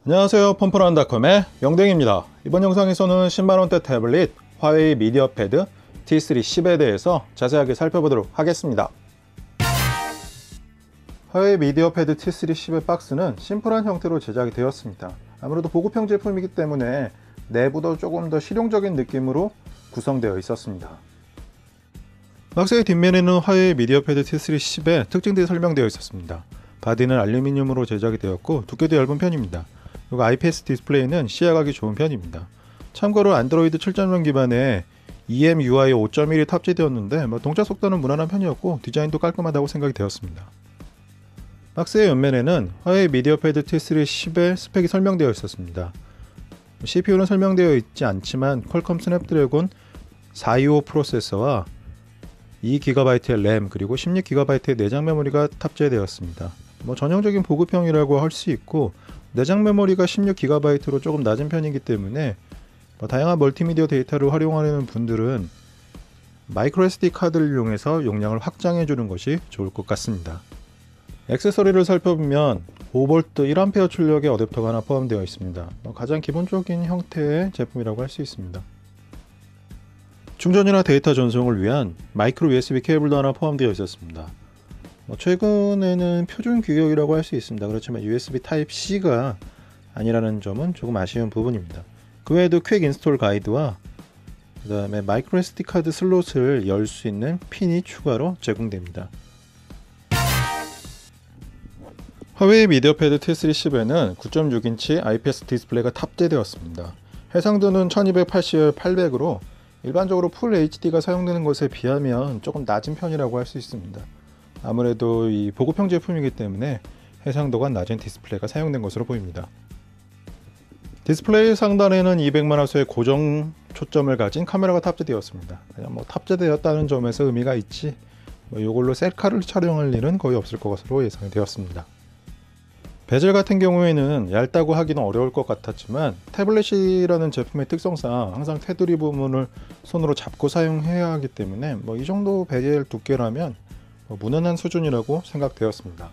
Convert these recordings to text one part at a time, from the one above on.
안녕하세요, 펌프런닷컴의 영댕입니다. 이번 영상에서는 10만원대 태블릿 화웨이 미디어패드 T3 10에 대해서 자세하게 살펴보도록 하겠습니다. 화웨이 미디어패드 T3 10의 박스는 심플한 형태로 제작이 되었습니다. 아무래도 보급형 제품이기 때문에 내부도 조금 더 실용적인 느낌으로 구성되어 있었습니다. 박스의 뒷면에는 화웨이 미디어패드 T3 10의 특징들이 설명되어 있었습니다. 바디는 알루미늄으로 제작이 되었고 두께도 얇은 편입니다. 그리고 IPS 디스플레이는 시야각이 좋은 편입니다. 참고로 안드로이드 7.0 기반의 EMUI 5.1이 탑재되었는데 동작 속도는 무난한 편이었고 디자인도 깔끔하다고 생각이 되었습니다. 박스의 옆면에는 화웨이 미디어패드 T3 10의 스펙이 설명되어 있었습니다. CPU는 설명되어 있지 않지만 퀄컴 스냅드래곤 425 프로세서와 2GB의 램 그리고 16GB의 내장 메모리가 탑재되었습니다. 전형적인 보급형이라고 할 수 있고 내장 메모리가 16GB로 조금 낮은 편이기 때문에 다양한 멀티미디어 데이터를 활용하려는 분들은 마이크로 SD 카드를 이용해서 용량을 확장해 주는 것이 좋을 것 같습니다. 액세서리를 살펴보면 5V 1A 출력의 어댑터가 하나 포함되어 있습니다. 가장 기본적인 형태의 제품이라고 할 수 있습니다. 충전이나 데이터 전송을 위한 마이크로 USB 케이블도 하나 포함되어 있었습니다. 최근에는 표준 규격이라고 할 수 있습니다. 그렇지만 USB Type-C가 아니라는 점은 조금 아쉬운 부분입니다. 그 외에도 퀵 인스톨 가이드와 그 다음에 마이크로 SD 카드 슬롯을 열 수 있는 핀이 추가로 제공됩니다. 화웨이 미디어패드 T3 10에는 9.6인치 IPS 디스플레이가 탑재되었습니다. 해상도는 1280x800으로 일반적으로 풀 HD가 사용되는 것에 비하면 조금 낮은 편이라고 할 수 있습니다. 아무래도 이 보급형 제품이기 때문에 해상도가 낮은 디스플레이가 사용된 것으로 보입니다. 디스플레이 상단에는 200만화소의 고정 초점을 가진 카메라가 탑재되었습니다. 그냥 탑재되었다는 점에서 의미가 있지 이걸로 셀카를 촬영할 일은 거의 없을 것으로 예상이 되었습니다. 베젤 같은 경우에는 얇다고 하기는 어려울 것 같았지만 태블릿이라는 제품의 특성상 항상 테두리 부분을 손으로 잡고 사용해야 하기 때문에 이 정도 베젤 두께라면 무난한 수준이라고 생각되었습니다.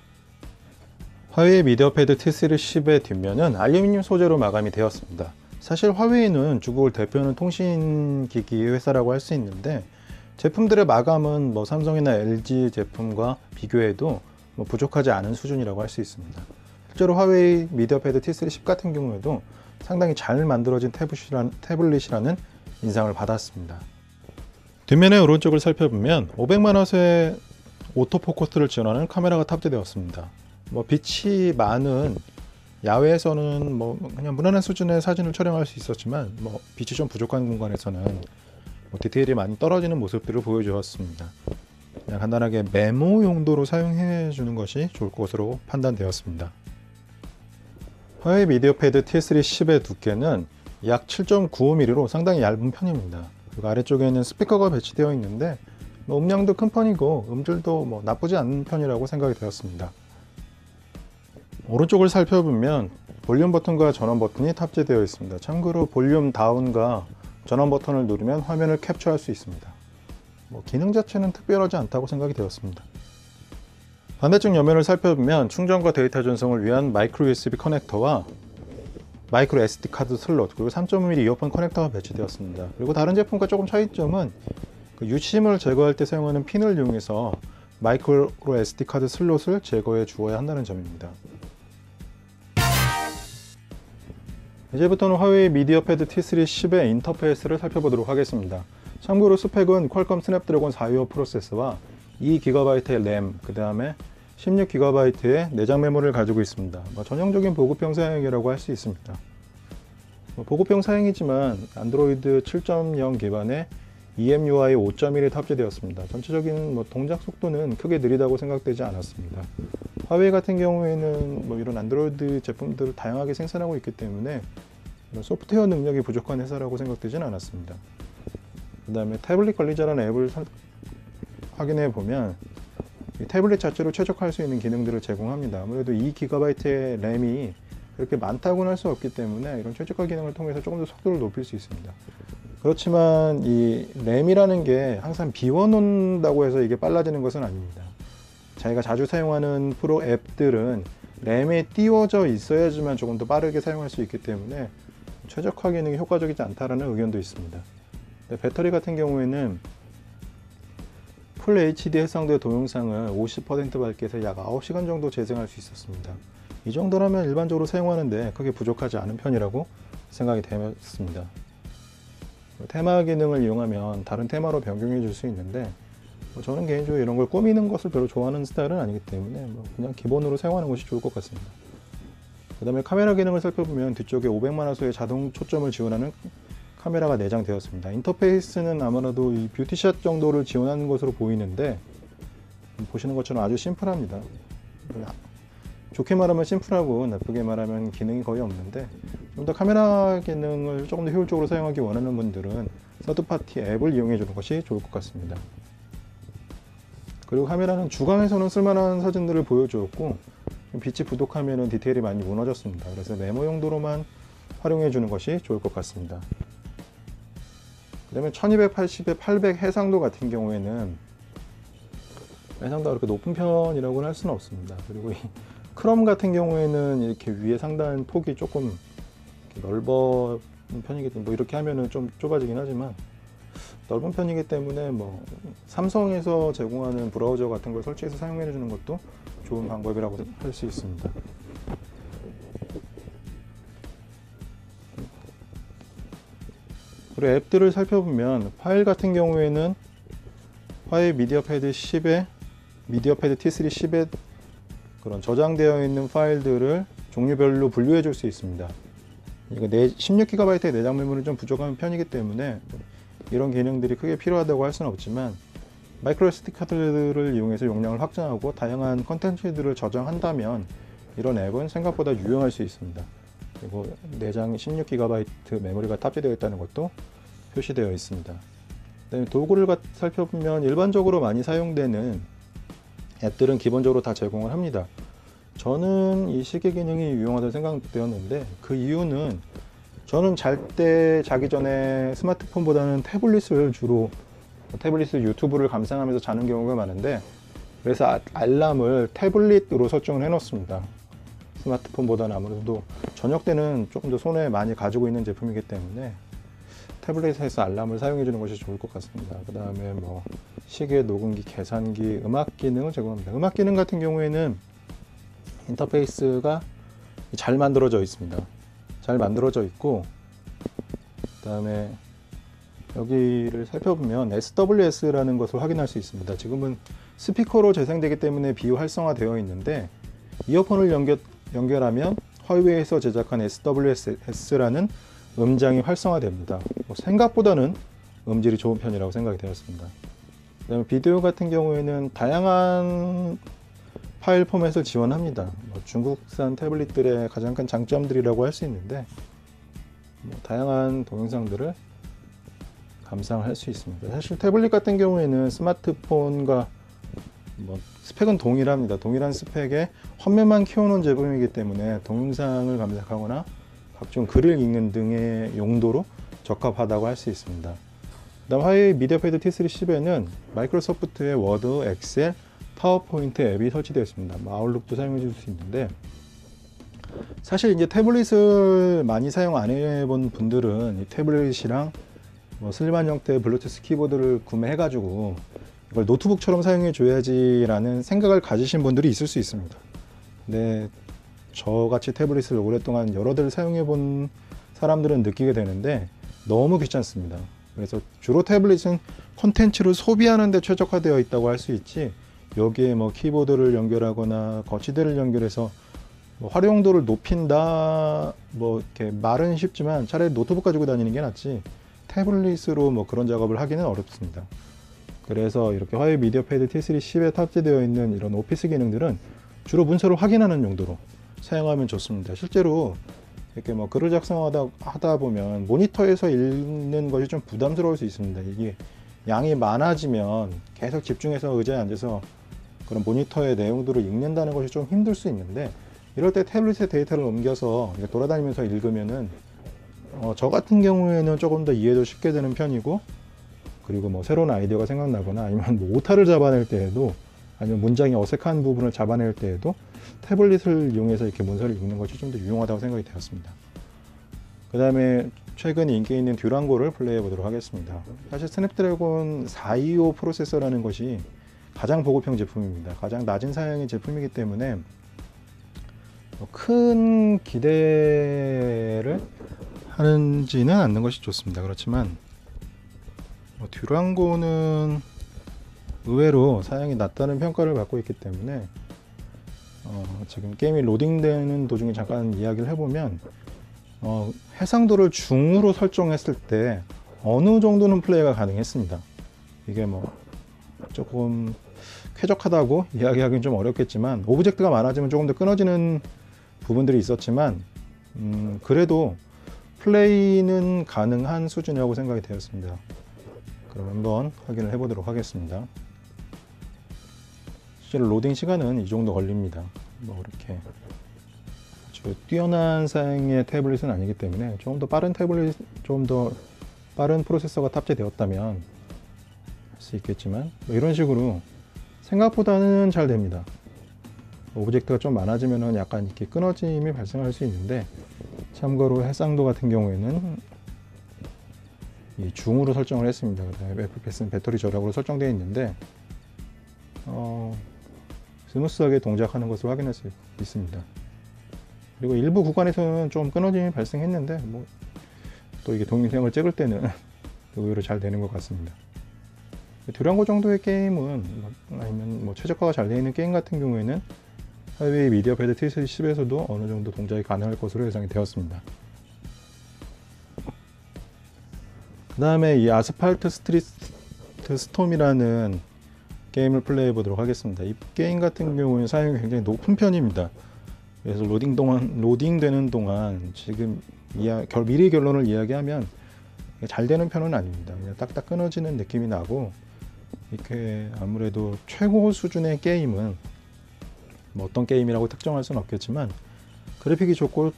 화웨이 미디어패드 T3 10의 뒷면은 알루미늄 소재로 마감이 되었습니다. 사실 화웨이는 중국을 대표하는 통신기기 회사라고 할 수 있는데 제품들의 마감은 삼성이나 LG 제품과 비교해도 부족하지 않은 수준이라고 할 수 있습니다. 실제로 화웨이 미디어패드 T3 10 같은 경우에도 상당히 잘 만들어진 태블릿이라는 인상을 받았습니다. 뒷면의 오른쪽을 살펴보면 500만화소의 오토포커스를 지원하는 카메라가 탑재되었습니다. 빛이 많은 야외에서는 그냥 무난한 수준의 사진을 촬영할 수 있었지만 빛이 좀 부족한 공간에서는 디테일이 많이 떨어지는 모습들을 보여주었습니다. 그냥 간단하게 메모 용도로 사용해 주는 것이 좋을 것으로 판단되었습니다. 화웨이 미디어패드 T3 10의 두께는 약 7.95mm로 상당히 얇은 편입니다. 그리고 아래쪽에는 스피커가 배치되어 있는데 음량도 큰 편이고 음질도 나쁘지 않은 편이라고 생각이 되었습니다. 오른쪽을 살펴보면 볼륨 버튼과 전원 버튼이 탑재되어 있습니다. 참고로 볼륨 다운과 전원 버튼을 누르면 화면을 캡처할 수 있습니다. 기능 자체는 특별하지 않다고 생각이 되었습니다. 반대쪽 옆면을 살펴보면 충전과 데이터 전송을 위한 마이크로 USB 커넥터와 마이크로 SD 카드 슬롯 그리고 3.5mm 이어폰 커넥터가 배치되었습니다. 그리고 다른 제품과 조금 차이점은 유심을 제거할 때 사용하는 핀을 이용해서 마이크로 SD 카드 슬롯을 제거해 주어야 한다는 점입니다. 이제부터는 화웨이 미디어패드 T3 10의 인터페이스를 살펴보도록 하겠습니다. 참고로 스펙은 퀄컴 스냅드래곤 425 프로세서와 2GB의 램, 그 다음에 16GB의 내장 메모리를 가지고 있습니다. 전형적인 보급형 사양이라고 할 수 있습니다. 보급형 사양이지만 안드로이드 7.0 기반의 EMUI 5.1이 탑재되었습니다. 전체적인 동작 속도는 크게 느리다고 생각되지 않았습니다. 화웨이 같은 경우에는 이런 안드로이드 제품들을 다양하게 생산하고 있기 때문에 소프트웨어 능력이 부족한 회사라고 생각되지는 않았습니다. 그 다음에 태블릿 관리자라는 앱을 확인해 보면 이 태블릿 자체로 최적화할 수 있는 기능들을 제공합니다. 아무래도 2GB의 램이 그렇게 많다고는 할 수 없기 때문에 이런 최적화 기능을 통해서 조금 더 속도를 높일 수 있습니다. 그렇지만 이 램이라는 게 항상 비워놓는다고 해서 이게 빨라지는 것은 아닙니다. 자기가 자주 사용하는 프로 앱들은 램에 띄워져 있어야지만 조금 더 빠르게 사용할 수 있기 때문에 최적화 기능이 효과적이지 않다라는 의견도 있습니다. 배터리 같은 경우에는 풀 HD 해상도 동영상을 50% 밝기에서 약 9시간 정도 재생할 수 있었습니다. 이 정도라면 일반적으로 사용하는데 크게 부족하지 않은 편이라고 생각이 되었습니다. 테마 기능을 이용하면 다른 테마로 변경해 줄 수 있는데 저는 개인적으로 이런 걸 꾸미는 것을 별로 좋아하는 스타일은 아니기 때문에 그냥 기본으로 사용하는 것이 좋을 것 같습니다. 그 다음에 카메라 기능을 살펴보면 뒤쪽에 500만화소의 자동 초점을 지원하는 카메라가 내장되었습니다. 인터페이스는 아무래도 이 뷰티샷 정도를 지원하는 것으로 보이는데 보시는 것처럼 아주 심플합니다. 좋게 말하면 심플하고 나쁘게 말하면 기능이 거의 없는데 좀 더 카메라 기능을 조금 더 효율적으로 사용하기 원하는 분들은 서드파티 앱을 이용해 주는 것이 좋을 것 같습니다. 그리고 카메라는 주광에서는 쓸만한 사진들을 보여주었고 빛이 부족하면 디테일이 많이 무너졌습니다. 그래서 메모 용도로만 활용해 주는 것이 좋을 것 같습니다. 그 다음에 1280에 800 해상도 같은 경우에는 해상도가 그렇게 높은 편이라고는 할 수는 없습니다. 그리고 이 크롬 같은 경우에는 이렇게 위에 상단 폭이 조금 넓은 편이기 때문에 이렇게 하면은 좀 좁아지긴 하지만 넓은 편이기 때문에 삼성에서 제공하는 브라우저 같은 걸 설치해서 사용해 주는 것도 좋은 방법이라고 할 수 있습니다. 그리고 앱들을 살펴보면 파일 같은 경우에는 파일 미디어패드 10에 미디어패드 T3 10에 그런 저장되어 있는 파일들을 종류별로 분류해 줄 수 있습니다. 이거 16GB의 내장 메모리 좀 부족한 편이기 때문에 이런 기능들이 크게 필요하다고 할 수는 없지만 마이크로 SD 카드를 이용해서 용량을 확장하고 다양한 컨텐츠들을 저장한다면 이런 앱은 생각보다 유용할 수 있습니다. 그리고 내장 16GB 메모리가 탑재되어 있다는 것도 표시되어 있습니다. 그다음에 도구를 살펴보면 일반적으로 많이 사용되는 앱들은 기본적으로 다 제공을 합니다. 저는 이 시계 기능이 유용하다고 생각되었는데 그 이유는 저는 자기 전에 스마트폰보다는 태블릿을 유튜브를 감상하면서 자는 경우가 많은데 그래서 알람을 태블릿으로 설정을 해 놓습니다. 스마트폰보다는 아무래도 저녁 때는 조금 더 손에 많이 가지고 있는 제품이기 때문에 태블릿에서 알람을 사용해 주는 것이 좋을 것 같습니다. 그 다음에 시계, 녹음기, 계산기, 음악 기능을 제공합니다. 음악 기능 같은 경우에는 인터페이스가 잘 만들어져 있습니다. 잘 만들어져 있고 그 다음에 여기를 살펴보면 SWS라는 것을 확인할 수 있습니다. 지금은 스피커로 재생되기 때문에 비활성화되어 있는데 이어폰을 연결하면 화웨이에서 제작한 SWS라는 음장이 활성화됩니다. 생각보다는 음질이 좋은 편이라고 생각이 되었습니다. 그 다음에 비디오 같은 경우에는 다양한 파일 포맷을 지원합니다. 중국산 태블릿들의 가장 큰 장점들이라고 할 수 있는데 다양한 동영상들을 감상을 할 수 있습니다. 사실 태블릿 같은 경우에는 스마트폰과 스펙은 동일합니다. 동일한 스펙에 화면만 키워놓은 제품이기 때문에 동영상을 감상하거나 각종 글을 읽는 등의 용도로 적합하다고 할 수 있습니다. 그다음 화웨이 미디어패드 T3 10에는 마이크로소프트의 워드, 엑셀, 파워포인트 앱이 설치되어 있습니다. 아웃룩도 사용해 줄 수 있는데 사실 이제 태블릿을 많이 사용 안 해본 분들은 이 태블릿이랑 슬림한 형태의 블루투스 키보드를 구매해 가지고 이걸 노트북처럼 사용해 줘야지 라는 생각을 가지신 분들이 있을 수 있습니다. 근데 저같이 태블릿을 오랫동안 여러들 사용해 본 사람들은 느끼게 되는데 너무 귀찮습니다. 그래서 주로 태블릿은 콘텐츠를 소비하는 데 최적화되어 있다고 할 수 있지 여기에 키보드를 연결하거나 거치대를 연결해서 활용도를 높인다 이렇게 말은 쉽지만 차라리 노트북 가지고 다니는 게 낫지 태블릿으로 그런 작업을 하기는 어렵습니다. 그래서 이렇게 화웨이 미디어패드 T3 10에 탑재되어 있는 이런 오피스 기능들은 주로 문서를 확인하는 용도로 사용하면 좋습니다. 실제로 이렇게 글을 작성하다 보면 모니터에서 읽는 것이 좀 부담스러울 수 있습니다. 이게 양이 많아지면 계속 집중해서 의자에 앉아서 그런 모니터의 내용들을 읽는다는 것이 좀 힘들 수 있는데 이럴 때 태블릿에 데이터를 옮겨서 돌아다니면서 읽으면은 저 같은 경우에는 조금 더 이해도 쉽게 되는 편이고 그리고 새로운 아이디어가 생각나거나 아니면 오타를 잡아낼 때에도 아니면 문장이 어색한 부분을 잡아낼 때에도 태블릿을 이용해서 이렇게 문서를 읽는 것이 좀 더 유용하다고 생각이 되었습니다. 그 다음에 최근 인기 있는 듀랑고를 플레이해 보도록 하겠습니다. 사실 스냅드래곤 425 프로세서라는 것이 가장 보급형 제품입니다. 가장 낮은 사양의 제품이기 때문에 큰 기대를 하지는 않는 것이 좋습니다. 그렇지만 듀랑고는 의외로 사양이 낮다는 평가를 받고 있기 때문에 지금 게임이 로딩되는 도중에 잠깐 이야기를 해보면 해상도를 중으로 설정했을 때 어느 정도는 플레이가 가능했습니다. 이게 뭐 조금 쾌적하다고 이야기하기는 좀 어렵겠지만 오브젝트가 많아지면 조금 더 끊어지는 부분들이 있었지만 그래도 플레이는 가능한 수준이라고 생각이 되었습니다. 그럼 한번 확인을 해보도록 하겠습니다. 실제로 로딩 시간은 이 정도 걸립니다. 뭐 이렇게 아주 뛰어난 사양의 태블릿은 아니기 때문에 조금 더 빠른 태블릿, 좀 더 빠른 프로세서가 탑재되었다면 할 수 있겠지만 뭐 이런 식으로 생각보다는 잘 됩니다. 오브젝트가 좀 많아지면 약간 이렇게 끊어짐이 발생할 수 있는데, 참고로 해상도 같은 경우에는 이 중으로 설정을 했습니다. 그다음에 FPS는 배터리 절약으로 설정되어 있는데 스무스하게 동작하는 것을 확인할 수 있습니다. 그리고 일부 구간에서는 좀 끊어짐이 발생했는데 또 이게 동영상을 찍을 때는 의외로 잘 되는 것 같습니다. 듀랑고 정도의 게임은 아니면 최적화가 잘 되어 있는 게임 같은 경우에는 하이웨이 미디어 패드 T10에서도 어느 정도 동작이 가능할 것으로 예상이 되었습니다. 그 다음에 이 아스팔트 스트리트 스톰이라는 게임을 플레이해 보도록 하겠습니다. 이 게임 같은 경우는 사양이 굉장히 높은 편입니다. 그래서 로딩되는 동안 지금 미리 결론을 이야기하면 잘 되는 편은 아닙니다. 그냥 딱딱 끊어지는 느낌이 나고, 이렇게 아무래도 최고 수준의 게임은 어떤 게임이라고 특정할 수는 없겠지만 그래픽이 좋고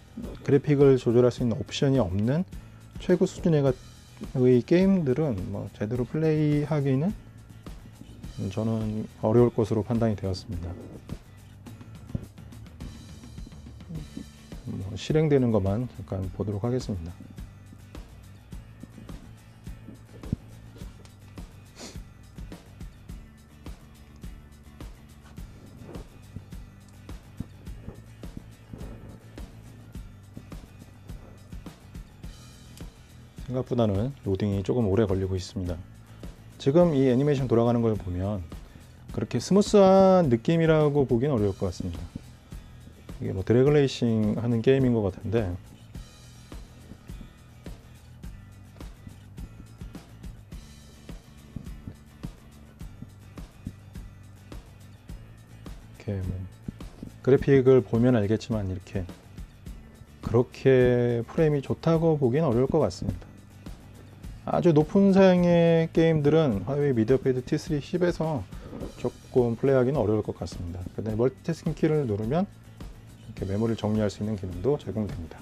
그래픽을 조절할 수 있는 옵션이 없는 최고 수준의 게임들은 제대로 플레이하기는 저는 어려울 것으로 판단이 되었습니다. 실행되는 것만 잠깐 보도록 하겠습니다. 생각보다는 로딩이 조금 오래 걸리고 있습니다. 지금 이 애니메이션 돌아가는 걸 보면 그렇게 스무스한 느낌이라고 보기는 어려울 것 같습니다. 이게 드래그 레이싱 하는 게임인 것 같은데, 이렇게 그래픽을 보면 알겠지만 이렇게 그렇게 프레임이 좋다고 보기는 어려울 것 같습니다. 아주 높은 사양의 게임들은 화웨이 미디어 패드 T3 10에서 조금 플레이하기는 어려울 것 같습니다. 그다음에 멀티태스킹 키를 누르면 이렇게 메모리를 정리할 수 있는 기능도 제공됩니다.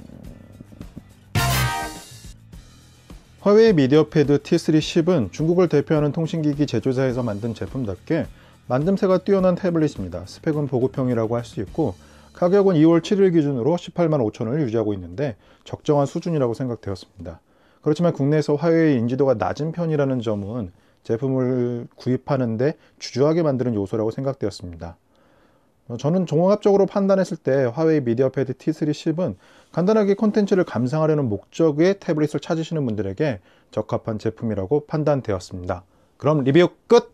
화웨이 미디어 패드 T3 10은 중국을 대표하는 통신기기 제조사에서 만든 제품답게 만듦새가 뛰어난 태블릿입니다. 스펙은 보급형이라고 할 수 있고, 가격은 2월 7일 기준으로 18만 5천원을 유지하고 있는데 적정한 수준이라고 생각되었습니다. 그렇지만 국내에서 화웨이 인지도가 낮은 편이라는 점은 제품을 구입하는데 주저하게 만드는 요소라고 생각되었습니다. 저는 종합적으로 판단했을 때 화웨이 미디어 패드 T3 10은 간단하게 콘텐츠를 감상하려는 목적의 태블릿을 찾으시는 분들에게 적합한 제품이라고 판단되었습니다. 그럼 리뷰 끝!